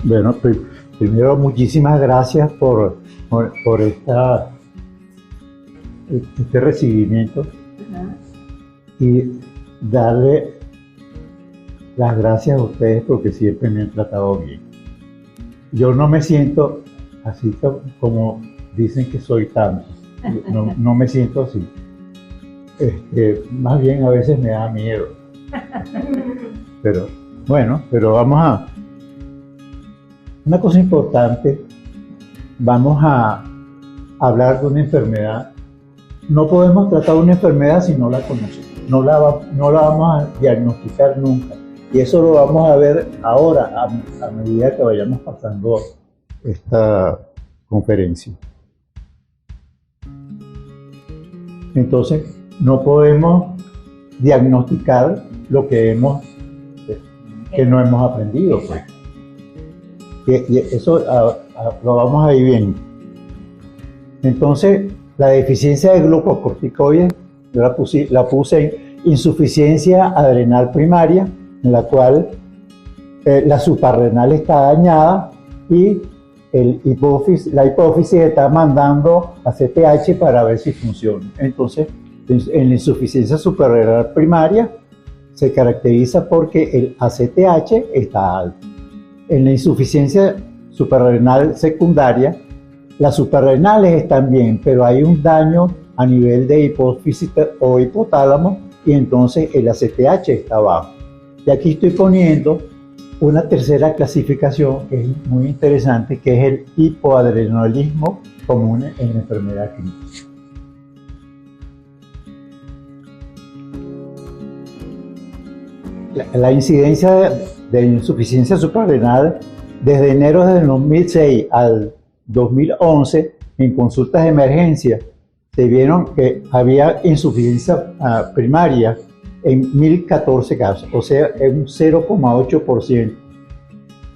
Bueno, primero muchísimas gracias por este recibimiento. Ajá. Y darle las gracias a ustedes porque siempre me han tratado bien. Yo no me siento así como dicen que soy tanto. No me siento así. Más bien a veces me da miedo. Pero bueno, vamos a... Una cosa importante, vamos a hablar de una enfermedad. No podemos tratar una enfermedad si no la conocemos. No la vamos a diagnosticar nunca. Y eso lo vamos a ver ahora, a medida que vayamos pasando esta conferencia. Entonces, no podemos diagnosticar lo que no hemos aprendido, pues. Y eso lo vamos a ir viendo. Entonces, la deficiencia de glucocorticoides, yo la puse en insuficiencia adrenal primaria, en la cual la suprarrenal está dañada y la hipófisis está mandando ACTH para ver si funciona. Entonces, en la insuficiencia suprarrenal primaria se caracteriza porque el ACTH está alto. En la insuficiencia suprarrenal secundaria, las suprarrenales están bien, pero hay un daño a nivel de hipófisis o hipotálamo y entonces el ACTH está bajo. Y aquí estoy poniendo una tercera clasificación que es muy interesante, que es el hipoadrenalismo común en la enfermedad clínica. La incidencia de insuficiencia suprarrenal desde enero del 2006 al 2011 en consultas de emergencia se vieron que había insuficiencia primaria en 1014 casos, o sea, en un 0,8%.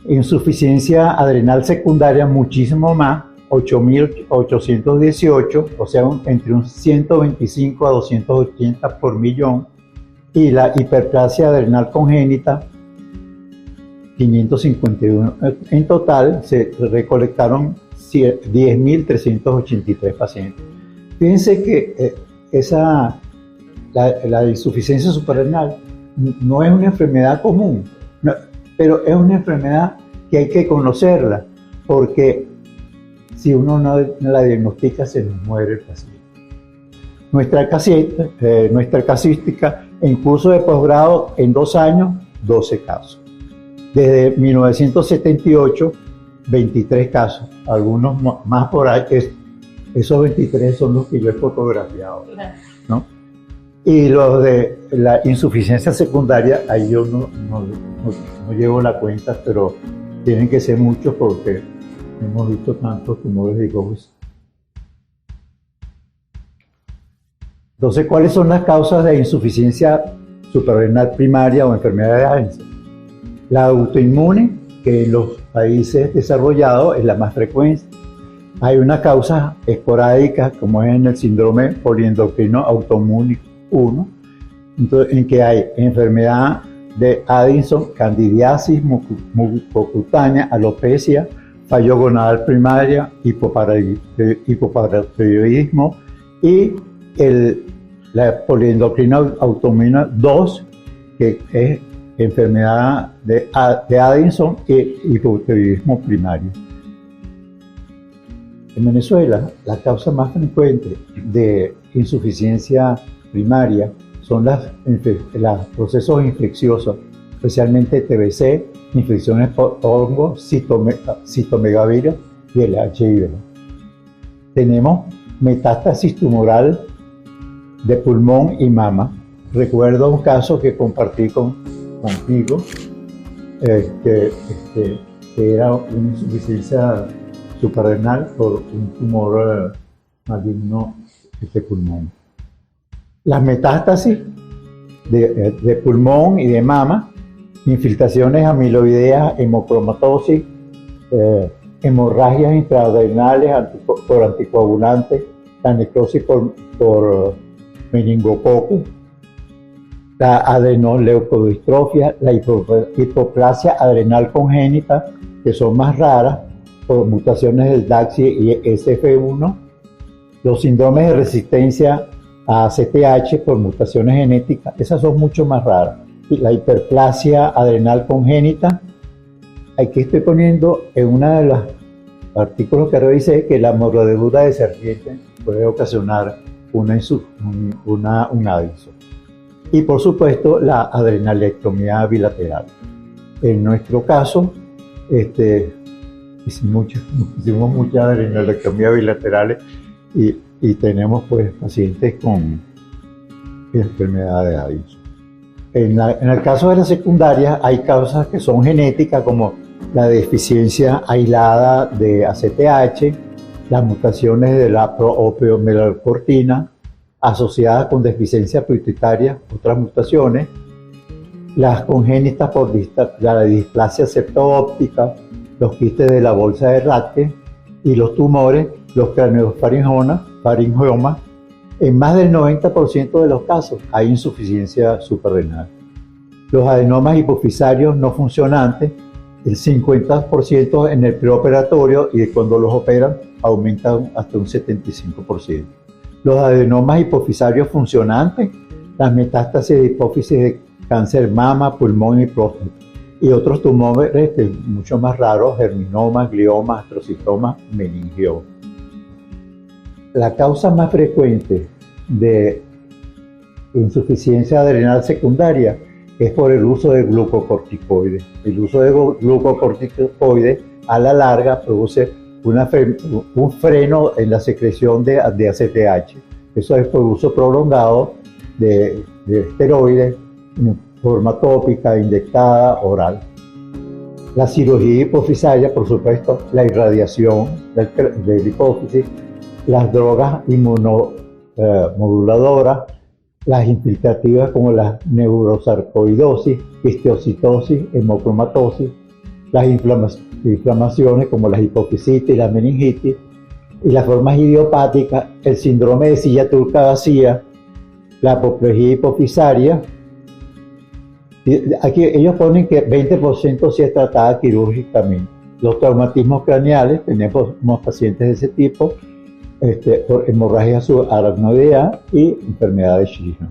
Insuficiencia adrenal secundaria muchísimo más, 8.818, o sea, entre un 125 a 280 por millón. Y la hiperplasia adrenal congénita, 551. En total se recolectaron 10.383 pacientes. Fíjense que la insuficiencia suprarrenal no es una enfermedad común, pero es una enfermedad que hay que conocerla, porque si uno no la diagnostica se nos muere el paciente. Nuestra casística en curso de posgrado en 2 años, 12 casos. Desde 1978, 23 casos, algunos más por ahí. Esos 23 son los que yo he fotografiado, ¿no? Y los de la insuficiencia secundaria, ahí yo no llevo la cuenta, pero tienen que ser muchos porque hemos visto tantos tumores de Gauss. Entonces, ¿cuáles son las causas de insuficiencia suprarrenal primaria o enfermedad de Addison? La autoinmune, que en los países desarrollados es la más frecuente. Hay una causa esporádica, como es en el síndrome poliendocrino autoinmune 1, en que hay enfermedad de Addison, candidiasis mucocutánea, alopecia, fallo gonadal primaria, hipoparathyroidismo y la poliendocrina autoinmune 2, que es enfermedad de Addison y hipotiroidismo primario. En Venezuela, la causa más frecuente de insuficiencia primaria son los procesos infecciosos, especialmente TBC, infecciones por hongos, citomegavirus y el HIV. Tenemos metástasis tumoral de pulmón y mama. Recuerdo un caso que compartí contigo, que era una insuficiencia suprarrenal por un tumor maligno de pulmón. Las metástasis de pulmón y de mama, infiltraciones amiloideas, hemocromatosis, hemorragias intraadrenales por anticoagulantes, la necrosis por meningococo, la adenoleucodistrofia, la hipoplasia adrenal congénita, que son más raras por mutaciones del DAX y SF1, los síndromes de resistencia a ACTH por mutaciones genéticas, esas son mucho más raras. Y la hiperplasia adrenal congénita, aquí estoy poniendo en uno de los artículos que revisé que la mordedura de serpiente puede ocasionar un aviso. Y por supuesto la adrenalectomía bilateral. En nuestro caso, hicimos muchas adrenalectomías bilaterales y tenemos pues pacientes con enfermedad de Addison. En el caso de la secundaria hay causas que son genéticas como la deficiencia aislada de ACTH, las mutaciones de la pro-opiomelanocortina asociadas con deficiencia pituitaria, otras mutaciones, las congénitas por la displasia septo-óptica, los quistes de la bolsa de Rathke y los tumores, los craneofaringiomas. En más del 90% de los casos hay insuficiencia suprarrenal. Los adenomas hipofisarios no funcionantes, el 50% en el preoperatorio y cuando los operan aumentan hasta un 75%. Los adenomas hipofisarios funcionantes, las metástasis de hipófisis de cáncer mama, pulmón y próstata. Y otros tumores mucho más raros, germinomas, gliomas, astrocitomas, meningiomas. La causa más frecuente de insuficiencia adrenal secundaria es por el uso de glucocorticoides. El uso de glucocorticoides a la larga produce un freno en la secreción de ACTH. Eso es por uso prolongado de esteroides en forma tópica, inyectada, oral. La cirugía hipofisaria, por supuesto, la irradiación de la hipófisis, las drogas inmunomoduladoras, las infiltrativas como la neurosarcoidosis, histiocitosis, hemocromatosis, las inflamaciones como la hipofisitis y la meningitis, y las formas idiopáticas, el síndrome de silla turca vacía, la apoplejía hipofisaria. Aquí ellos ponen que 20% sí es tratada quirúrgicamente. Los traumatismos craneales, tenemos pacientes de ese tipo, por hemorragia subaracnoidea y enfermedad de Sheehan.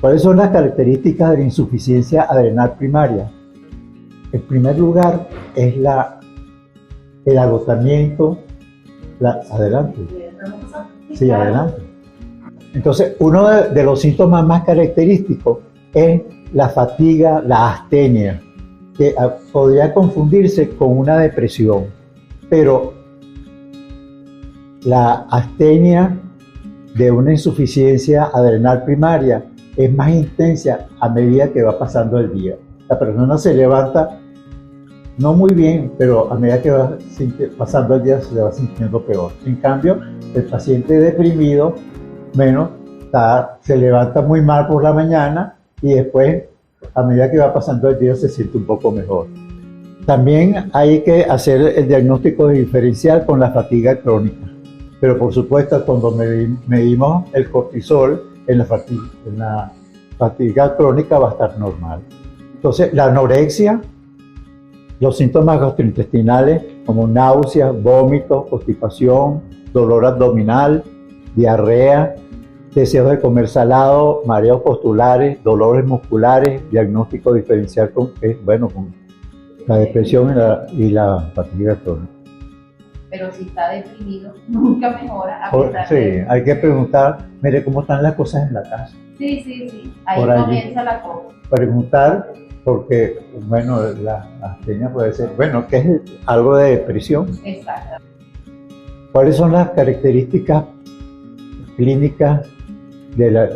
¿Cuáles son las características de la insuficiencia adrenal primaria? En primer lugar es el agotamiento. Adelante. Sí, adelante. Entonces, uno de los síntomas más característicos es la fatiga, la astenia, que podría confundirse con una depresión, pero la astenia de una insuficiencia adrenal primaria es más intensa a medida que va pasando el día. La persona se levanta no muy bien, pero a medida que va pasando el día se va sintiendo peor. En cambio, el paciente deprimido, se levanta muy mal por la mañana y después, a medida que va pasando el día, se siente un poco mejor. También hay que hacer el diagnóstico diferencial con la fatiga crónica. Pero por supuesto, cuando medimos el cortisol en la fatiga crónica va a estar normal. Entonces, la anorexia, los síntomas gastrointestinales como náuseas, vómitos, constipación, dolor abdominal, diarrea, deseos de comer salado, mareos postulares, dolores musculares, diagnóstico diferencial con la depresión y la fatiga crónica. Pero si está deprimido, nunca mejora. Hay que preguntar, mire, ¿cómo están las cosas en la casa? Sí. Ahí comienza la cosa. Preguntar, porque, la astenia puede ser, que es algo de depresión. Exacto. ¿Cuáles son las características clínicas de la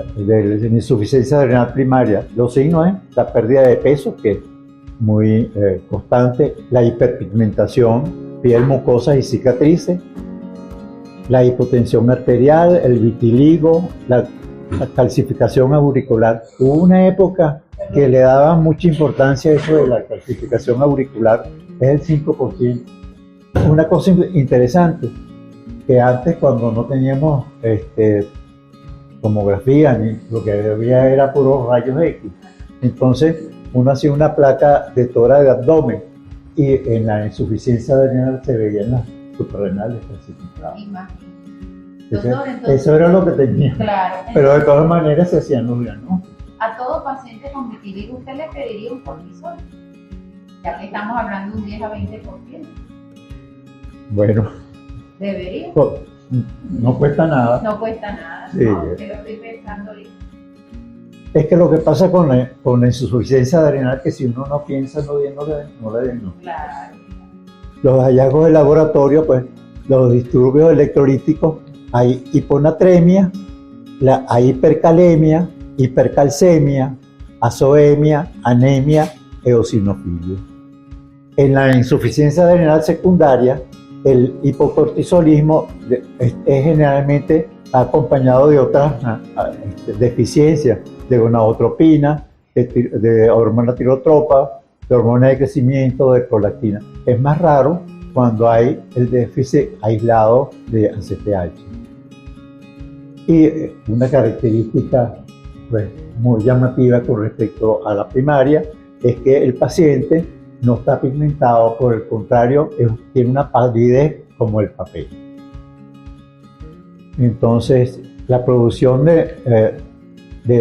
insuficiencia adrenal primaria? Los signos es la pérdida de peso, que es muy constante, la hiperpigmentación, piel, mucosas y cicatrices, la hipotensión arterial, el vitiligo, la calcificación auricular. Hubo una época que le daba mucha importancia a eso de la calcificación auricular, es el 5%. Una cosa interesante, que antes cuando no teníamos tomografía, ni lo que había era puros rayos X, entonces uno hacía una placa de tórax de abdomen y en la insuficiencia adrenal se veían las suprarrenales calcificadas. Imagínate. Ese- Doctor, entonces, Eso era lo que tenía. claro. Pero de todas maneras se hacían los diagnósticos. A todo paciente con vitiligo usted le pediría un cortisol, ya que estamos hablando de un 10 a 20%. Bueno, Debería. no cuesta nada. No cuesta nada. Sí. No, te lo estoy pensando ahorita. Es que lo que pasa con la insuficiencia adrenal es que si uno no piensa, no la diagnostica. Claro. Los hallazgos de laboratorio, pues los disturbios electrolíticos, hay hiponatremia, hay hipercalemia, hipercalcemia, azoemia, anemia, eosinofilia. En la insuficiencia adrenal secundaria, el hipocortisolismo es generalmente acompañado de otras deficiencias de gonadotropina, de hormona tirotropa, de hormona de crecimiento, de prolactina. Es más raro cuando hay el déficit aislado de ACTH. Y una característica pues, muy llamativa con respecto a la primaria es que el paciente no está pigmentado, por el contrario, tiene una palidez como el papel. Entonces, la producción de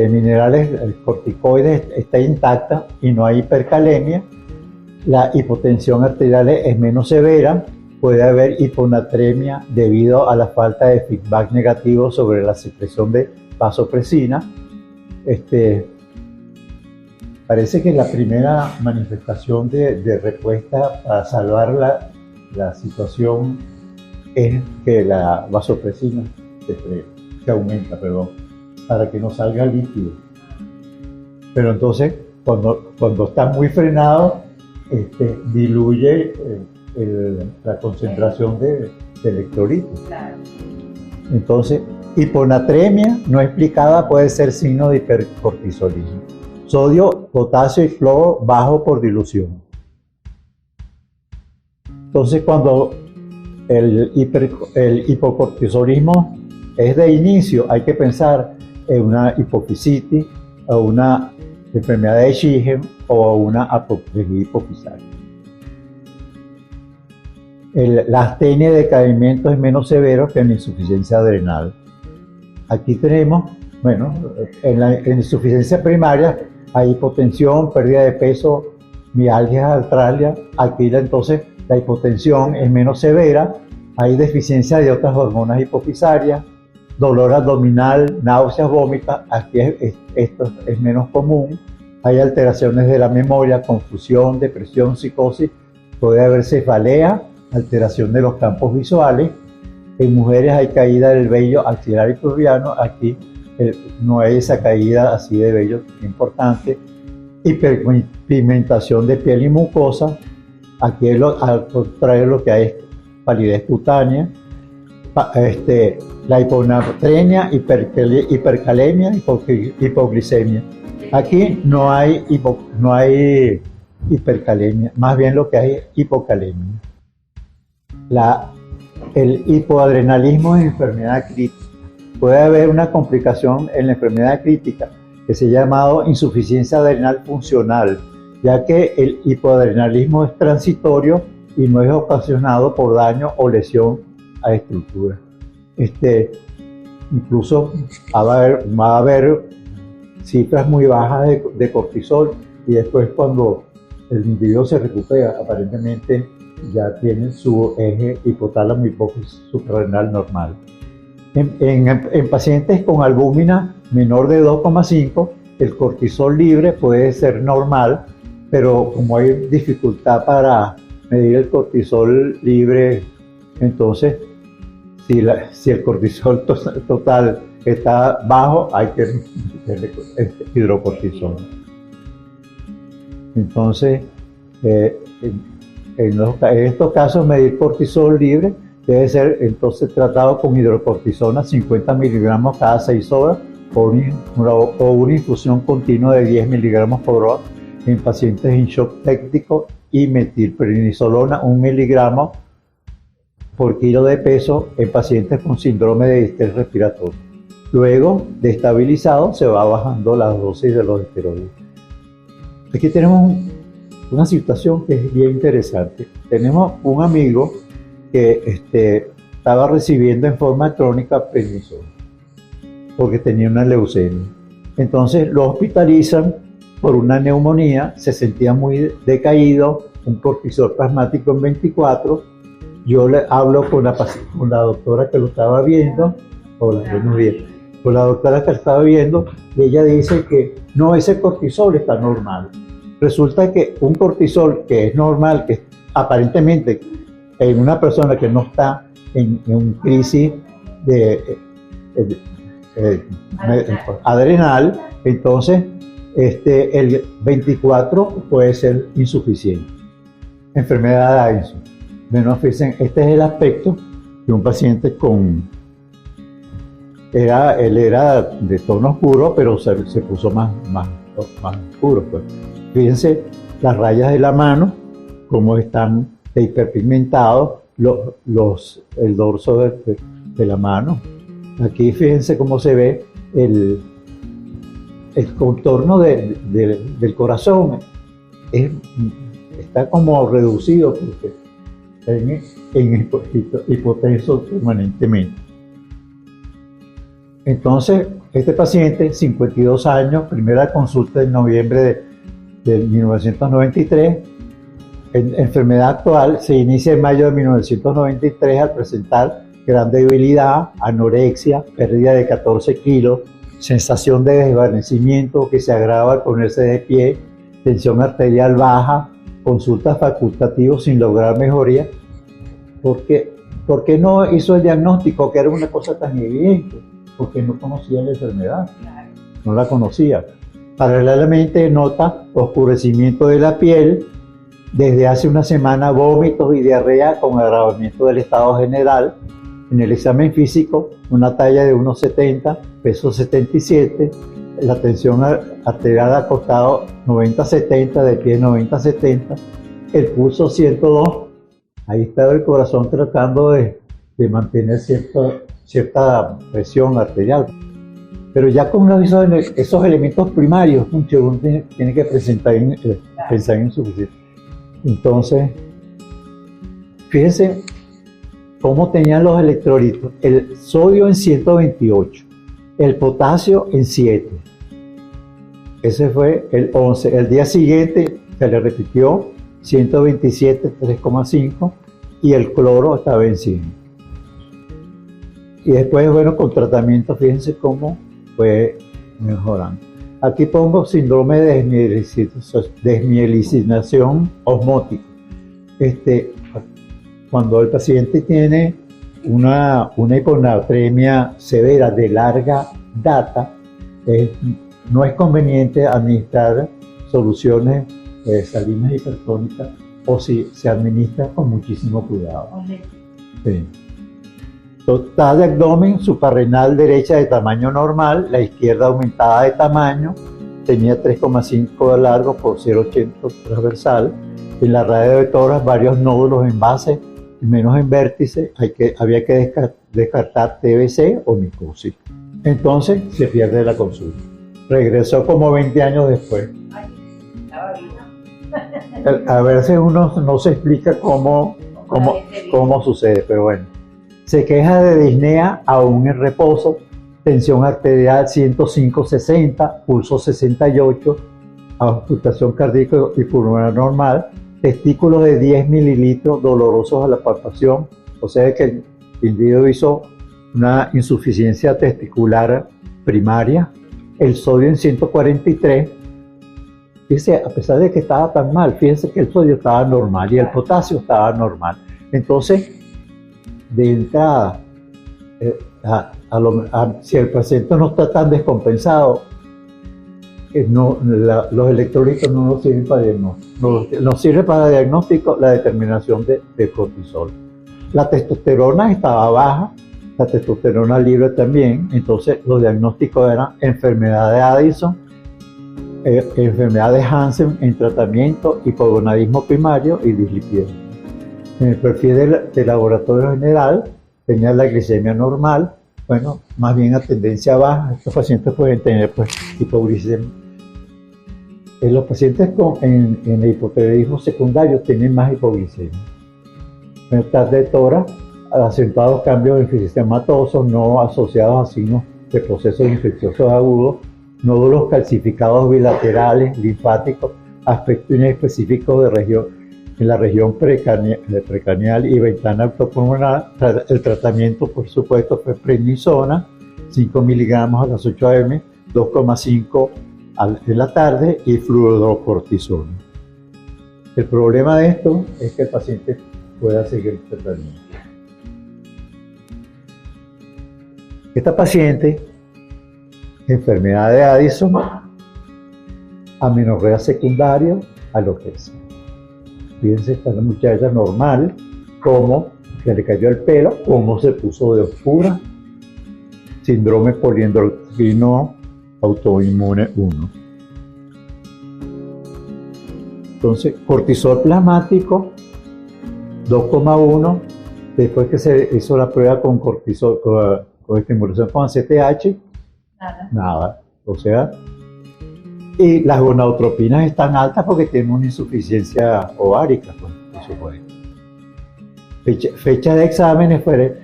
minerales corticoides está intacta y no hay hipercalemia. La hipotensión arterial es menos severa. Puede haber hiponatremia debido a la falta de feedback negativo sobre la secreción de vasopresina. Parece que la primera manifestación de respuesta para salvar la situación es que la vasopresina se aumenta, para que no salga líquido. Pero entonces, cuando está muy frenado, diluye la concentración de electrolitos. Claro. Entonces, hiponatremia no explicada puede ser signo de hipercortisolismo. Sodio, potasio y flúor bajo por dilución. Entonces, cuando el hipocortisolismo es de inicio, hay que pensar en una hipofisitis o una enfermedad de Sjögren o una apoplejía hipofisaria. La astenia de decaimiento es menos severo que en la insuficiencia adrenal. Aquí tenemos, bueno, en la insuficiencia primaria hay hipotensión, pérdida de peso, mialgia artral. Aquí entonces la hipotensión es menos severa, hay deficiencia de otras hormonas hipofisarias, dolor abdominal, náuseas, vómitos. Aquí esto es menos común. Hay alteraciones de la memoria, confusión, depresión, psicosis, puede haber cefalea, alteración de los campos visuales. En mujeres hay caída del vello axilar y pubiano. Aquí no hay esa caída así de vello importante. Hiperpigmentación de piel y mucosa. Aquí al contrario lo que hay es palidez cutánea. La hiponatremia, hipercalemia, hipoglicemia. Aquí no hay hipercalemia, más bien lo que hay es hipocalemia. El hipoadrenalismo es enfermedad crítica. Puede haber una complicación en la enfermedad crítica que se ha llamado insuficiencia adrenal funcional, ya que el hipoadrenalismo es transitorio y no es ocasionado por daño o lesión a estructuras. Incluso va a haber cifras muy bajas de cortisol y después cuando el individuo se recupera, aparentemente ya tiene su eje hipotálamo hipófisis suprarrenal normal. En pacientes con albúmina menor de 2,5, el cortisol libre puede ser normal, pero como hay dificultad para medir el cortisol libre, entonces si el cortisol total está bajo, hay que meterle hidrocortisona. Entonces, en estos casos, medir cortisol libre debe ser entonces tratado con hidrocortisona 50 miligramos cada 6 horas o una infusión continua de 10 miligramos por hora en pacientes en shock técnico y metilprednisolona 1 miligramo por kilo de peso en pacientes con síndrome de distrés respiratorio. Luego de estabilizado se va bajando la dosis de los esteroides. Aquí tenemos una situación que es bien interesante. Tenemos un amigo que estaba recibiendo en forma crónica prednisona porque tenía una leucemia. Entonces lo hospitalizan por una neumonía, se sentía muy decaído, un cortisol plasmático en 24. Yo le hablo con la doctora que lo estaba viendo, hola, buenos días, con la doctora que lo estaba viendo, y ella dice que no, ese cortisol está normal. Resulta que un cortisol que es normal, que aparentemente en una persona que no está en un crisis adrenal, entonces el 24 puede ser insuficiente. Enfermedad de Addison. Bueno, fíjense, este es el aspecto de un paciente él era de tono oscuro, pero se puso más oscuro, pues. Fíjense las rayas de la mano, cómo están hiperpigmentados, el dorso de la mano. Aquí fíjense cómo se ve el contorno del corazón. Está como reducido porque está en hipotenso permanentemente. Entonces, este paciente, 52 años, primera consulta en noviembre de 1993, enfermedad actual, se inicia en mayo de 1993 al presentar gran debilidad, anorexia, pérdida de 14 kilos, sensación de desvanecimiento que se agrava al ponerse de pie, tensión arterial baja, consultas facultativas sin lograr mejoría. ¿Por qué no hizo el diagnóstico, que era una cosa tan evidente? Porque no conocía la enfermedad, no la conocía. Paralelamente nota oscurecimiento de la piel, desde hace una semana vómitos y diarrea con agravamiento del estado general. En el examen físico, una talla de 1,70, peso 77, la tensión arterial acostado 90-70, de pie 90-70, el pulso 102. Ahí estaba el corazón tratando de mantener cierta presión arterial. Pero ya con esos elementos primarios, uno tiene que pensar en insuficiencia. Entonces, fíjense cómo tenían los electrolitos. El sodio en 128, el potasio en 7. Ese fue el 11. El día siguiente se le repitió 127, 3,5, y el cloro estaba en 100. Y después, bueno, con tratamiento, fíjense cómo fue mejorando. Aquí pongo síndrome de desmielinación osmótica. Cuando el paciente tiene una hiponatremia severa de larga data, no es conveniente administrar soluciones salinas hipertónicas, o si se administra con muchísimo cuidado. Sí. Total de abdomen, suprarrenal derecha de tamaño normal, la izquierda aumentada de tamaño, tenía 3,5 de largo por 0,80 transversal. En la radio de tórax varios nódulos en base y menos en vértice. Había que descartar TBC o micosis. Entonces se pierde la consulta. Regresó como 20 años después. A veces uno no se explica cómo sucede, pero bueno. Se queja de disnea aún en reposo, tensión arterial 105-60, pulso 68, auscultación cardíaca y pulmonar normal, testículos de 10 mililitros dolorosos a la palpación, o sea que el individuo hizo una insuficiencia testicular primaria, el sodio en 143. Fíjense, a pesar de que estaba tan mal, fíjense que el sodio estaba normal y el potasio estaba normal. Entonces, de entrada, si el paciente no está tan descompensado, los electrolitos no nos sirven para diagnóstico. Nos sirve para diagnóstico la determinación de cortisol. La testosterona estaba baja, la testosterona libre también, entonces los diagnósticos eran enfermedad de Addison, enfermedad de Hansen en tratamiento, hipogonadismo primario y dislipidemia. En el perfil del laboratorio general tenía la glicemia normal, bueno, más bien a tendencia baja. Estos pacientes pueden tener hipoglicemia. los pacientes en el hipotiroidismo secundario tienen más hipoglicemia. Enfermedad de tórax, acentuados cambios enfisematosos no asociados a signos de procesos infecciosos agudos, nódulos calcificados bilaterales, linfáticos, aspecto inespecífico en la región precraneal y ventana autopulmonar. El tratamiento, por supuesto, fue prednisona, 5 miligramos a las 8 am, 2,5 en la tarde y fluorocortisona. El problema de esto es que el paciente pueda seguir el tratamiento. Esta paciente, enfermedad de Addison, amenorrea secundaria, alopecia. Fíjense, está la muchacha normal, cómo se le cayó el pelo, cómo se puso de oscura, síndrome poliendocrino autoinmune 1. Entonces, cortisol plasmático 2,1, después que se hizo la prueba con cortisol, con estimulación con ACTH, nada. O sea, y las gonadotropinas están altas porque tienen una insuficiencia ovárica, pues, por supuesto. Fecha de exámenes fue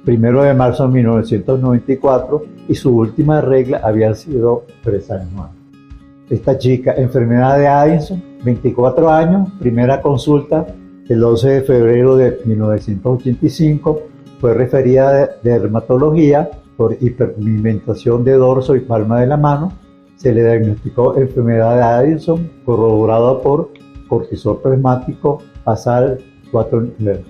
1 de marzo de 1994 y su última regla había sido 3 años antes. Esta chica, enfermedad de Addison, 24 años, primera consulta el 12 de febrero de 1985, fue referida de dermatología por hiperpigmentación de dorso y palma de la mano. Se le diagnosticó enfermedad de Addison, corroborada por cortisol plasmático basal 4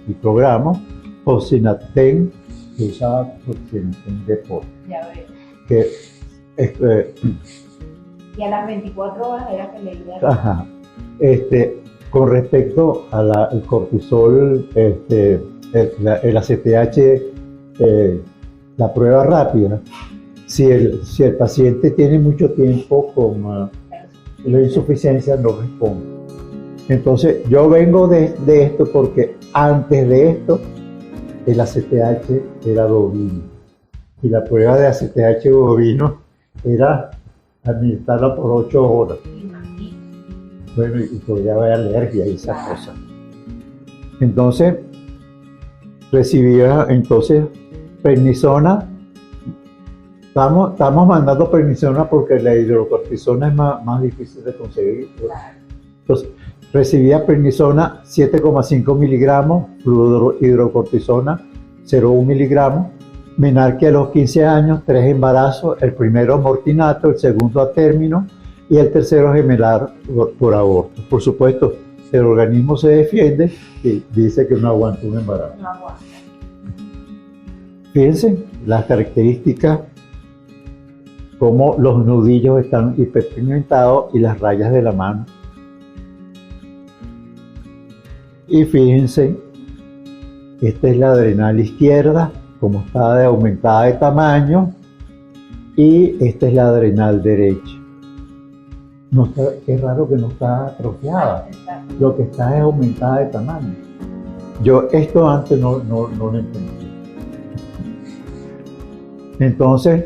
microgramos, Fosinaten, que usaba Fosinaten de por. Ya veo. Que Y a las 24 horas era que le iba a... Ajá. Con respecto al cortisol, el ACTH, la prueba rápida, si el paciente tiene mucho tiempo con la insuficiencia, no responde. Entonces, yo vengo de esto porque antes de esto, el ACTH era bovino. Y la prueba de ACTH bovino era administrarla por 8 horas. Bueno, y podría haber alergia y esas cosas. Entonces, recibía prednisona. Estamos mandando prednisona porque la hidrocortisona es más difícil de conseguir. Entonces, recibía prednisona 7,5 miligramos, hidrocortisona 0,1 miligramos, menarquia a los 15 años, 3 embarazos, el primero mortinato, el segundo a término y el tercero gemelar por aborto. Por supuesto, el organismo se defiende y dice que no aguanta un embarazo. No aguanta. Fíjense las características, como los nudillos están hiperpigmentados y las rayas de la mano. Y fíjense, esta es la adrenal izquierda, como está aumentada de tamaño, y esta es la adrenal derecha. No está, es raro que no está atrofiada, lo que está es aumentada de tamaño. Yo esto antes no lo entendí. Entonces,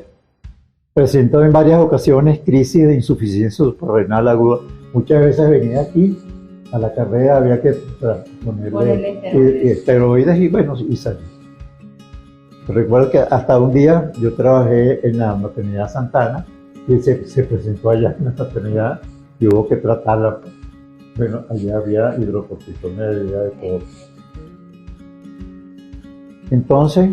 presentó en varias ocasiones crisis de insuficiencia suprarrenal aguda. Muchas veces venía aquí, a la carrera había que ponerle esteroides y bueno, y salí. Recuerdo que hasta un día yo trabajé en la maternidad Santana y se presentó allá en la maternidad y hubo que tratarla. Bueno, allá había hidrocortisona de todo. Entonces,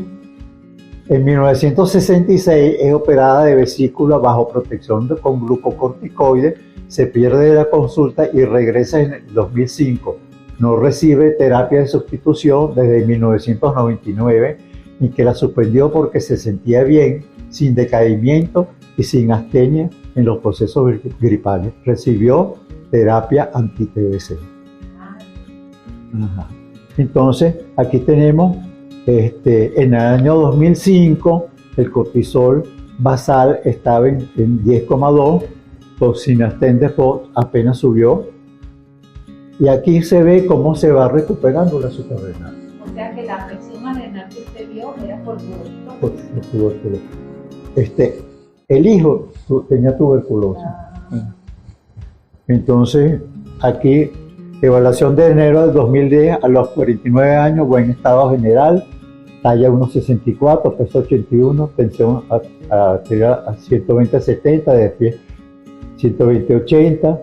en 1966 es operada de vesícula bajo protección con glucocorticoides, se pierde de la consulta y regresa en el 2005. No recibe terapia de sustitución desde 1999 y que la suspendió porque se sentía bien, sin decaimiento y sin astenia en los procesos gripales. Recibió terapia anti-TBC. Entonces, aquí tenemos, en el año 2005, el cortisol basal estaba en 10,2, Fosinaten después apenas subió, y aquí se ve cómo se va recuperando la suprarrenal. O sea que la presión adrenal que usted vio era por tuberculosis. El hijo tenía tuberculosis. Entonces, aquí, evaluación de enero del 2010 a los 49 años, buen estado general, talla 1,64, peso 81, tensión arterial a 120/70, de pie 120/80,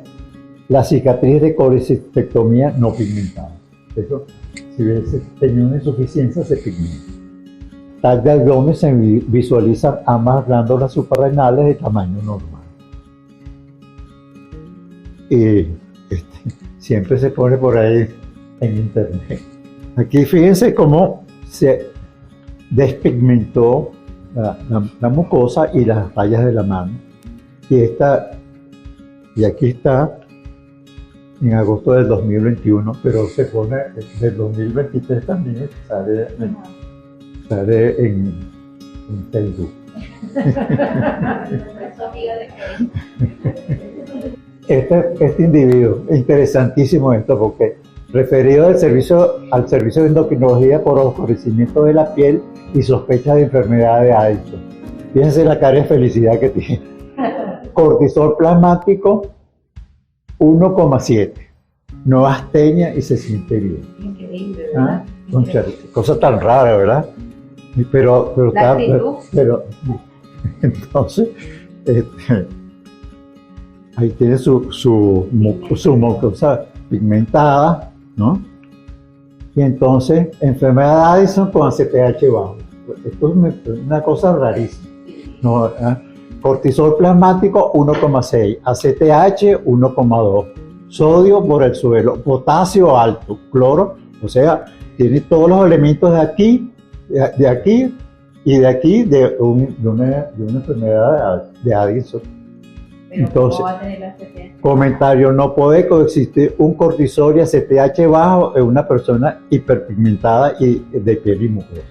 la cicatriz de colecistectomía no pigmentada. Eso, si hubiese tenido una insuficiencia, se pigmenta. TAC de abdomen, se visualizan ambas glándulas suprarrenales de tamaño normal. Y siempre se pone por ahí en internet. Aquí fíjense cómo se despigmentó la mucosa y las rayas de la mano. Y aquí está en agosto del 2021, pero se pone del 2023 también, sale en Facebook. Este individuo, interesantísimo esto, porque referido al servicio de endocrinología por oscurecimiento de la piel y sospecha de enfermedad de Addison. Fíjense la cara de felicidad que tiene. Cortisol plasmático 1,7. No astenia y se siente bien. Increíble, ¿verdad? Cosa tan rara, ¿verdad? Pero entonces, ahí tiene su mucosa pigmentada, ¿no? Y entonces, enfermedad de Addison con ACTH bajo. Esto es una cosa rarísima. ¿No? Cortisol plasmático 1,6, ACTH 1,2, sodio por el suelo, potasio alto, cloro, o sea, tiene todos los elementos de aquí y de aquí de una enfermedad de Addison. Entonces, comentario, no puede coexistir un cortisol y ACTH bajo en una persona hiperpigmentada y de piel y mucosa.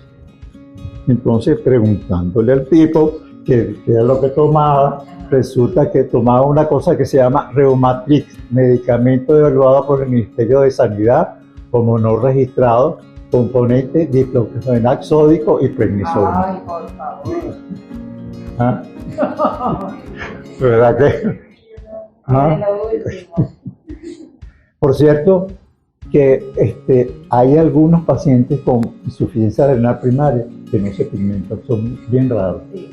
Entonces, preguntándole al tipo que era lo que tomaba, resulta que tomaba una cosa que se llama Reumatrix, medicamento evaluado por el Ministerio de Sanidad como no registrado, componente diclofenac sódico y prednisona. Ay, por favor. ¿Ah? ¿Verdad que? ¿Ah? Por cierto, que hay algunos pacientes con insuficiencia renal primaria que no se pigmentan, son bien raros. Sí.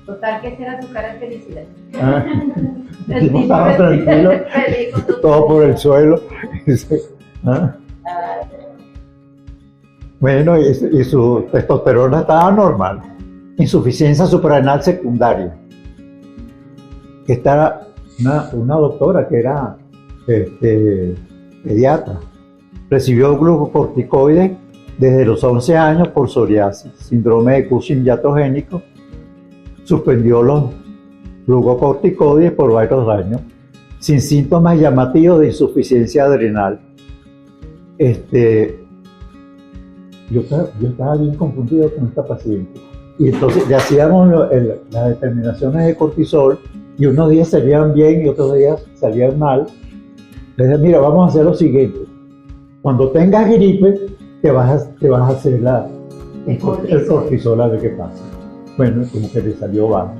Total, que será su cara de felicidad. ¿Ah? Estaba tranquilo, todo por el suelo. ¿Ah? Bueno, y su testosterona estaba normal. Insuficiencia suprarrenal secundaria. Esta era una doctora que era pediatra. Recibió glucocorticoides desde los 11 años por psoriasis, síndrome de Cushing iatrogénico. Suspendió los glucocorticoides por varios años, sin síntomas llamativos de insuficiencia adrenal. Yo estaba bien confundido con esta paciente. Y entonces le hacíamos las determinaciones de cortisol y unos días salían bien y otros días salían mal. Le decía, mira, vamos a hacer lo siguiente. Cuando tengas gripe, te vas a hacer el cortisol a ver qué pasa. Bueno, como que le salió bajo.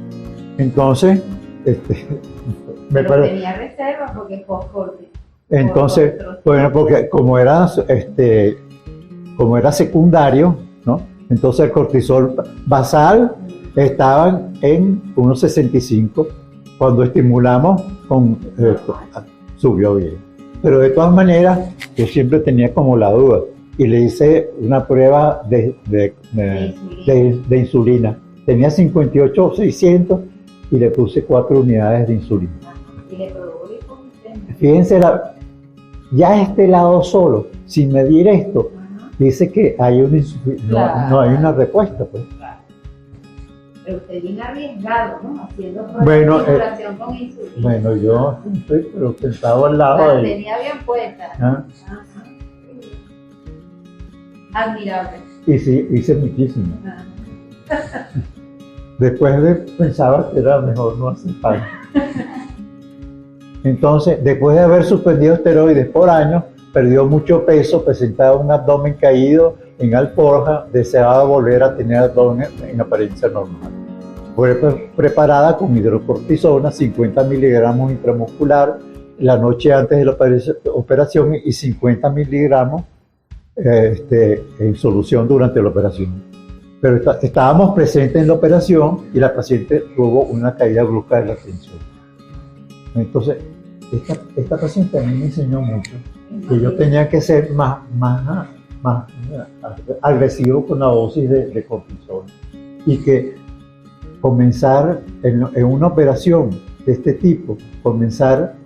Entonces, Pero tenía reserva porque es post-cortisol. Entonces, bueno, porque como era secundario, ¿no? Entonces el cortisol basal estaban en 1,65. Cuando estimulamos, subió bien. Pero de todas maneras, yo siempre tenía como la duda. Y le hice una prueba de insulina. Tenía 58,600 y le puse 4 unidades de insulina. Y le probó glucocorticoides. Fíjense, ya este lado solo, sin medir esto, dice que hay no hay una respuesta, pues. Claro. Pero usted viene arriesgado, ¿no? Haciendo Bueno, estimulación con insulina. Bueno, yo estoy pero sentado al lado La de tenía bien puesta. ¿Ah? Ajá. Admirable. Y sí, hice muchísimo. Ajá. Después pensaba que era mejor no hacer falta. Entonces, después de haber suspendido esteroides por años, perdió mucho peso, presentaba un abdomen caído en alforja, deseaba volver a tener abdomen en apariencia normal. Fue preparada con hidrocortisona, 50 miligramos intramuscular, la noche antes de la operación y 50 miligramos en solución durante la operación. Pero estábamos presentes en la operación y la paciente tuvo una caída brusca de la tensión. Entonces, esta paciente a mí me enseñó mucho que yo tenía que ser más agresivo con la dosis de cortisol y que comenzar en una operación de este tipo, comenzar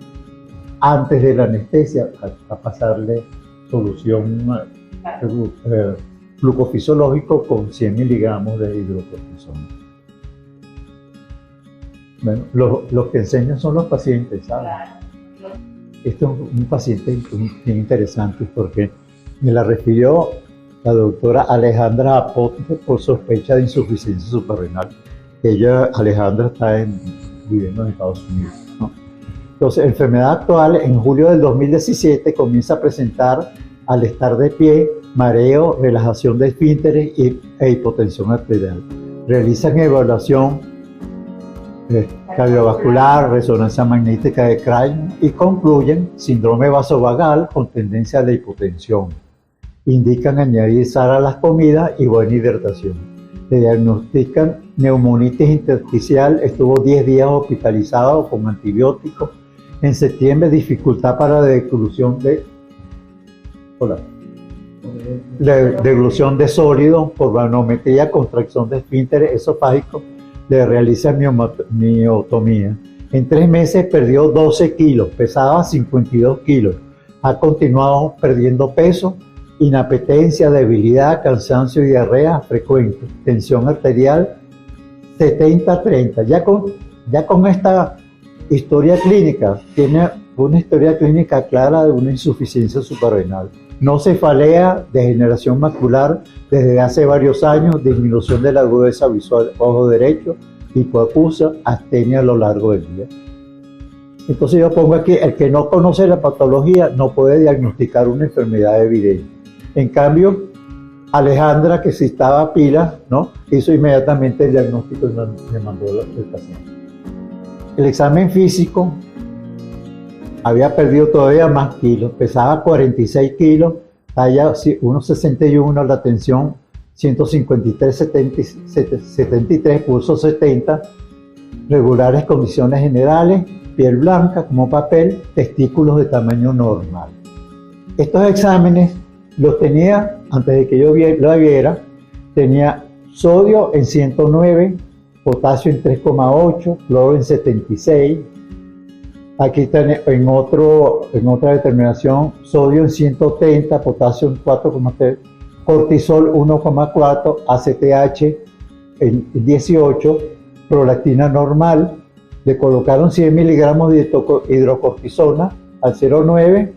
antes de la anestesia a pasarle solución glucofisiológico con 100 miligramos de hidrocortisona. Bueno, los que enseñan son los pacientes, ¿sabes? Este es un paciente bien interesante porque me la refirió la doctora Alejandra Aponte por sospecha de insuficiencia suprarrenal. Alejandra, está viviendo en Estados Unidos, ¿no? Entonces, la enfermedad actual, en julio del 2017, comienza a presentar, al estar de pie, mareo, relajación de esfínteres e hipotensión arterial. Realizan evaluación cardiovascular, resonancia magnética de cráneo y concluyen síndrome vasovagal con tendencia a la hipotensión. Indican añadir sal a las comidas y buena hidratación. Le diagnostican neumonitis intersticial, estuvo 10 días hospitalizado con antibióticos. En septiembre, dificultad para la deglución deglución de sólidos por manometría, contracción de esfínteres esofágicos. Le realiza miotomía. En 3 meses perdió 12 kilos, pesaba 52 kilos. Ha continuado perdiendo peso, inapetencia, debilidad, cansancio y diarrea frecuente. Tensión arterial 70-30. Ya con esta historia clínica, tiene una historia clínica clara de una insuficiencia suprarrenal. No cefalea, degeneración macular desde hace varios años, disminución de la agudeza visual, ojo derecho, hipoacusia, astenia a lo largo del día. Entonces yo pongo aquí, el que no conoce la patología no puede diagnosticar una enfermedad evidente. En cambio, Alejandra, que si estaba pila, ¿no?, hizo inmediatamente el diagnóstico y me mandó el paciente. El examen físico, había perdido todavía más kilos, pesaba 46 kilos, talla 1,61, la tensión 153/73, pulso 70, regulares condiciones generales, piel blanca como papel, testículos de tamaño normal. Estos exámenes los tenía antes de que yo la viera, tenía sodio en 109, potasio en 3,8, cloro en 76. Aquí está en otra determinación, sodio en 130, potasio en 4,3, cortisol 1,4, ACTH en 18, prolactina normal. Le colocaron 100 miligramos de hidrocortisona al 0,9,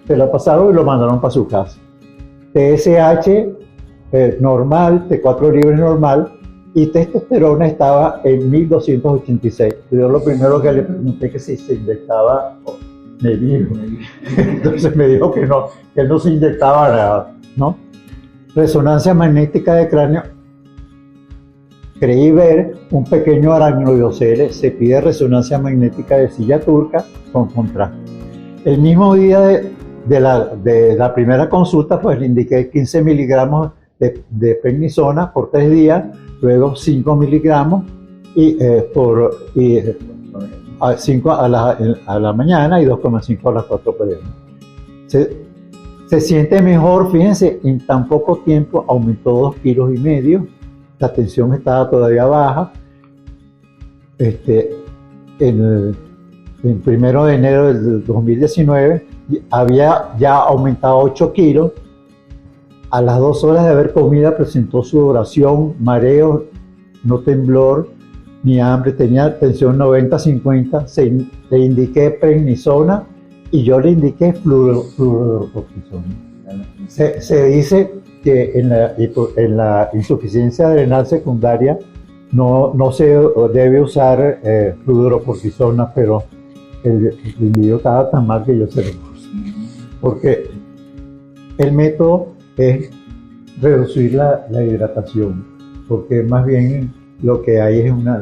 se la pasaron y lo mandaron para su casa. TSH normal, T4 libre normal, y testosterona estaba en 1286. Yo lo primero que le pregunté que si se inyectaba, me dijo. Entonces me dijo que él no se inyectaba nada, ¿no? Resonancia magnética de cráneo. Creí ver un pequeño arácnido-ocele. Se pide resonancia magnética de silla turca con contraste. El mismo día de la primera consulta, pues le indiqué 15 miligramos de prednisona por 3 días, luego 5 miligramos a 5 a la mañana y 2,5 a las 4 p.m. Se siente mejor, fíjense, en tan poco tiempo aumentó 2,5 kilos, la tensión estaba todavía baja. En 1 de enero del 2019 había ya aumentado 8 kilos. A las 2 horas de haber comido presentó sudoración, mareo, no temblor ni hambre, tenía tensión 90-50, le indiqué prednisona y yo le indiqué fluorocortisona. Se dice que en la insuficiencia adrenal secundaria no se debe usar fluorocortisona, pero el individuo estaba tan mal que yo se lo puse. Porque el método es reducir la hidratación, porque más bien lo que hay es una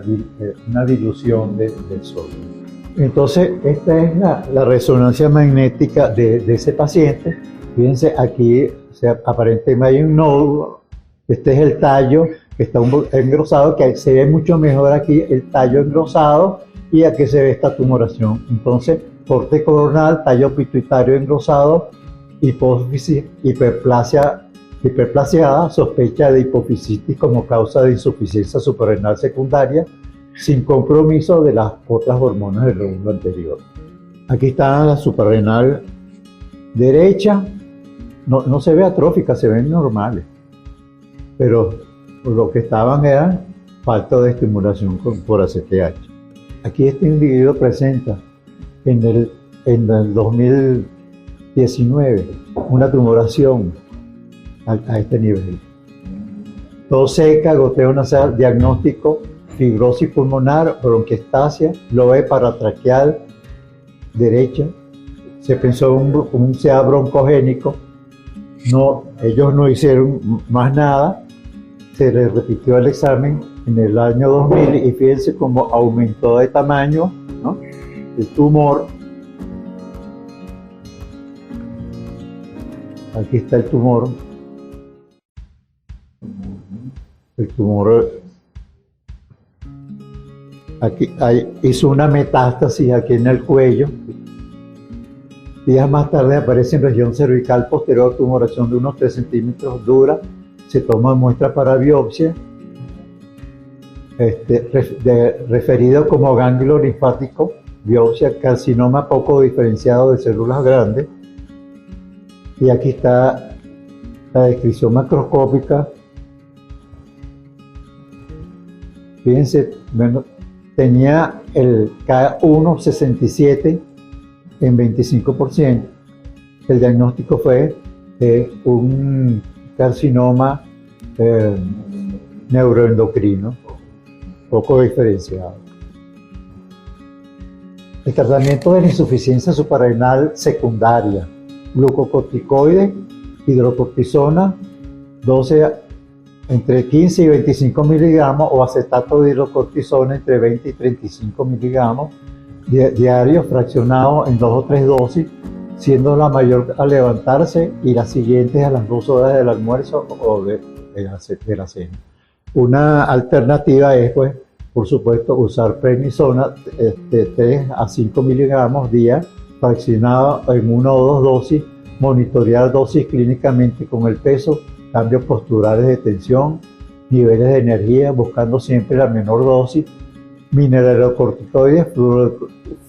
dilución del sodio. Entonces, esta es la resonancia magnética de ese paciente. Fíjense, aquí aparentemente hay un nódulo. Este es el tallo que está engrosado, que se ve mucho mejor aquí el tallo engrosado y aquí se ve esta tumoración. Entonces, corte coronal, tallo pituitario engrosado, hipófisis, hiperplasiada, sospecha de hipofisitis como causa de insuficiencia suprarrenal secundaria, sin compromiso de las otras hormonas del reúno anterior. Aquí está la suprarrenal derecha, no se ve atrófica, se ven normales, pero lo que estaban era falta de estimulación por ACTH. Aquí este individuo presenta en el 2019 una tumoración a este nivel. Tos seca, goteo nasal, diagnóstico, fibrosis pulmonar, bronquiectasia, lobe paratraqueal derecha. Se pensó un CA broncogénico. Ellos no hicieron más nada. Se les repitió el examen en el año 2000 y fíjense cómo aumentó de tamaño, ¿no?, el tumor. Aquí está el tumor. El tumor aquí hizo una metástasis aquí en el cuello. Días más tarde aparece en región cervical posterior, tumoración de unos 3 centímetros dura. Se toma muestra para biopsia. Referido como ganglio linfático, biopsia, carcinoma poco diferenciado de células grandes. Y aquí está la descripción macroscópica. Fíjense, bueno, tenía el K1,67 en 25%. El diagnóstico fue un carcinoma neuroendocrino, poco diferenciado. El tratamiento de la insuficiencia suprarrenal secundaria: glucocorticoide, hidrocortisona, 12 entre 15 y 25 miligramos, o acetato de hidrocortisona entre 20 y 35 miligramos diarios, fraccionado en 2 o 3 dosis, siendo la mayor al levantarse y las siguientes a las 2 horas del almuerzo o de la cena. Una alternativa es, pues, por supuesto, usar prednisona de 3 a 5 miligramos día, fraccionado en 1 o 2 dosis, monitorear dosis clínicamente con el peso, cambios posturales de tensión, niveles de energía, buscando siempre la menor dosis, mineralocorticoides,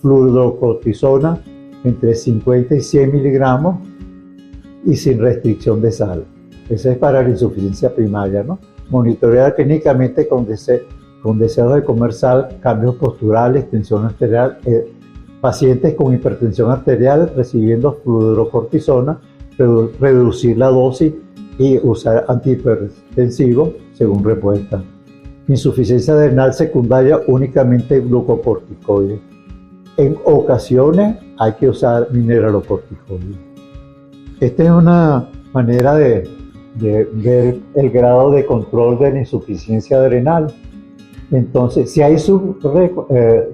fluorocortisona entre 50 y 100 miligramos y sin restricción de sal. Esa es para la insuficiencia primaria, ¿no? Monitorear clínicamente con deseos de comer sal, cambios posturales, tensión arterial, pacientes con hipertensión arterial recibiendo fluorocortisona, reducir la dosis y usar antihipertensivos según respuesta. Insuficiencia adrenal secundaria, únicamente glucocorticoides. En ocasiones hay que usar mineralocorticoides. Esta es una manera de ver el grado de control de la insuficiencia adrenal. Entonces, si hay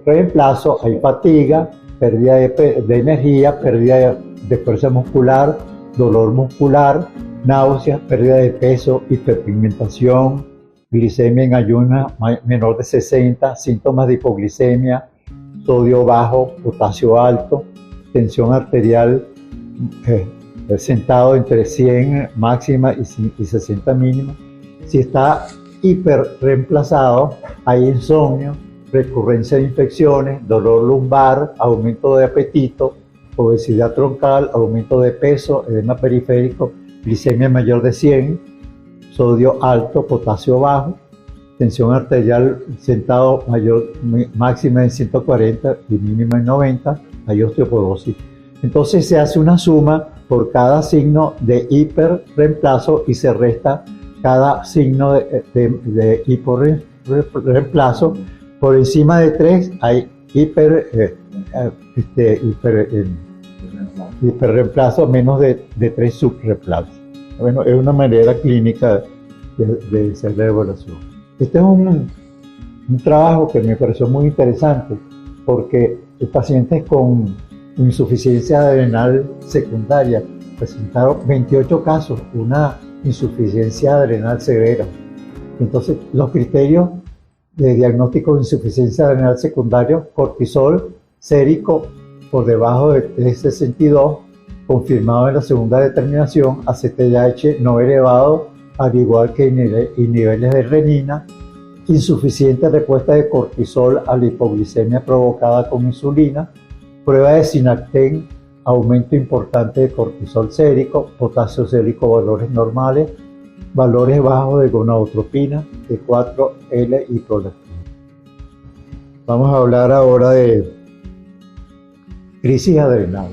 reemplazo, hay fatiga, pérdida de energía, pérdida de fuerza muscular, dolor muscular, náuseas, pérdida de peso, hiperpigmentación, glicemia en ayunas menor de 60, síntomas de hipoglicemia, sodio bajo, potasio alto, tensión arterial sentado entre 100 máxima y 60 mínima. Si está hiperreemplazado, hay insomnio, recurrencia de infecciones, dolor lumbar, aumento de apetito, obesidad troncal, aumento de peso, edema periférico, glicemia mayor de 100, sodio alto, potasio bajo, tensión arterial sentado máxima en 140 y mínima en 90, hay osteoporosis. Entonces se hace una suma por cada signo de hiperreemplazo y se resta cada signo de hiperreemplazo. Por encima de 3 hay hiperreemplazo, menos de 3 subreemplazos. Bueno, es una manera clínica de hacer la evaluación. Este es un trabajo que me pareció muy interesante porque pacientes con insuficiencia adrenal secundaria presentaron 28 casos, una insuficiencia adrenal severa. Entonces, los criterios de diagnóstico de insuficiencia adrenal secundaria: cortisol sérico por debajo de 362, confirmado en la segunda determinación, ACTH no elevado, al igual que niveles de renina, insuficiente respuesta de cortisol a la hipoglicemia provocada con insulina, prueba de Synacten, aumento importante de cortisol sérico, potasio sérico valores normales, valores bajos de gonadotropina, T4, y prolactina. Vamos a hablar ahora de crisis adrenal.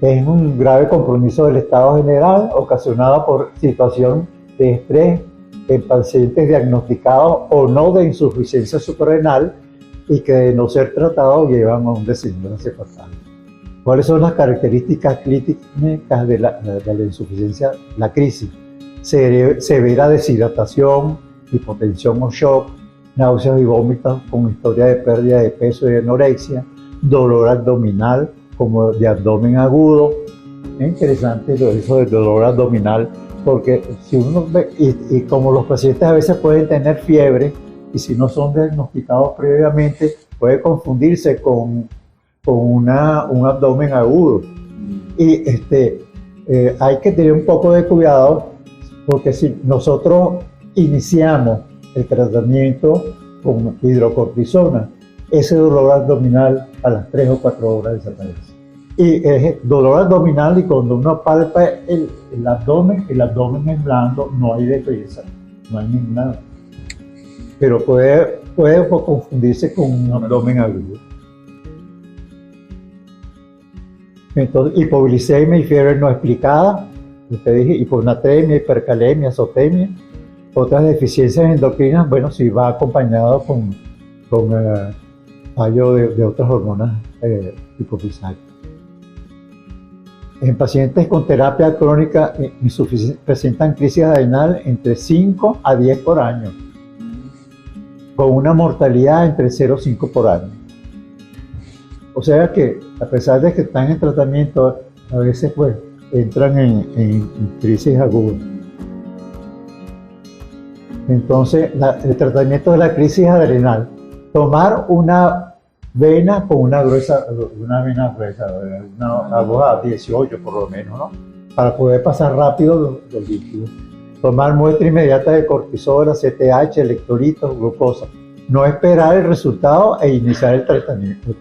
Es un grave compromiso del estado general ocasionado por situación de estrés en pacientes diagnosticados o no de insuficiencia suprarrenal y que de no ser tratados llevan a un desenlace fatal. ¿Cuáles son las características clínicas de la insuficiencia? La crisis: severa deshidratación, hipotensión o shock, náuseas y vómitos con historia de pérdida de peso y anorexia, dolor abdominal como de abdomen agudo. Es interesante eso del dolor abdominal, porque si uno ve, y como los pacientes a veces pueden tener fiebre, y si no son diagnosticados previamente, puede confundirse con un abdomen agudo. Y hay que tener un poco de cuidado, porque si nosotros iniciamos el tratamiento con hidrocortisona, ese dolor abdominal a las 3 o 4 horas desaparece. Y es dolor abdominal, y cuando uno palpa el abdomen es blando, no hay defensa, no hay ninguna. Pero puede confundirse con un abdomen agudo. Entonces, hipoglicemia y fiebre no explicada, usted dije, hiponatremia, hipercalemia, azotemia. Otras deficiencias endocrinas, bueno, si va acompañado con fallo de otras hormonas hipofisales. En pacientes con terapia crónica insuficiente presentan crisis adrenal entre 5 a 10 por año, con una mortalidad entre 0,5 por año. O sea que, a pesar de que están en tratamiento, a veces pues entran en crisis agudas. Entonces, el tratamiento de la crisis adrenal: tomar una vena con una vena gruesa, una aguja 18 por lo menos, ¿no? Para poder pasar rápido los líquidos. Tomar muestra inmediata de cortisol, ACTH, electrolitos, glucosa. No esperar el resultado e iniciar el tratamiento.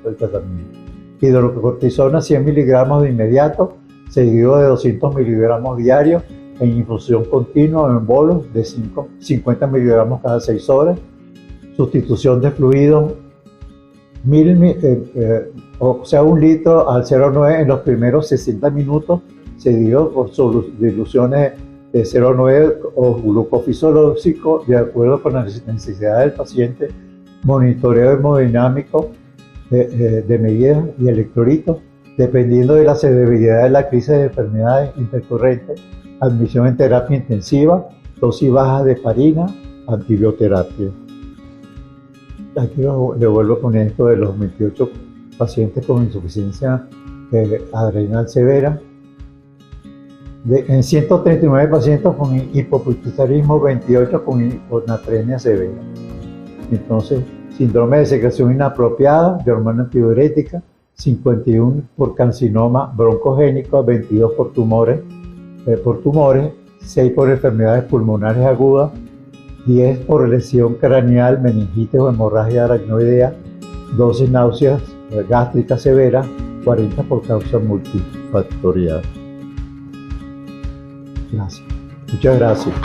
Hidrocortisona 100 miligramos de inmediato, seguido de 200 miligramos diarios en infusión continua o en bolos de 50 miligramos cada 6 horas. Sustitución de fluidos, 1 litro al 0,9 en los primeros 60 minutos, seguido por diluciones de 0,9 o glucofisiológico de acuerdo con la necesidad del paciente. Monitoreo hemodinámico de medidas y electrolitos, dependiendo de la severidad de la crisis de enfermedades intercurrentes. Admisión en terapia intensiva, dosis baja de heparina, antibioterapia. Aquí le vuelvo a poner esto de los 28 pacientes con insuficiencia adrenal severa. En 139 pacientes con hipopituitarismo, 28 con hiponatremia severa. Entonces, síndrome de secreción inapropiada de hormona antidiurética, 51 por carcinoma broncogénico, 22 por tumores, 6 por enfermedades pulmonares agudas, 10 por lesión craneal, meningitis o hemorragia aracnoidea, 12 náuseas gástricas severas, 40 por causa multifactorial. Gracias. Muchas gracias.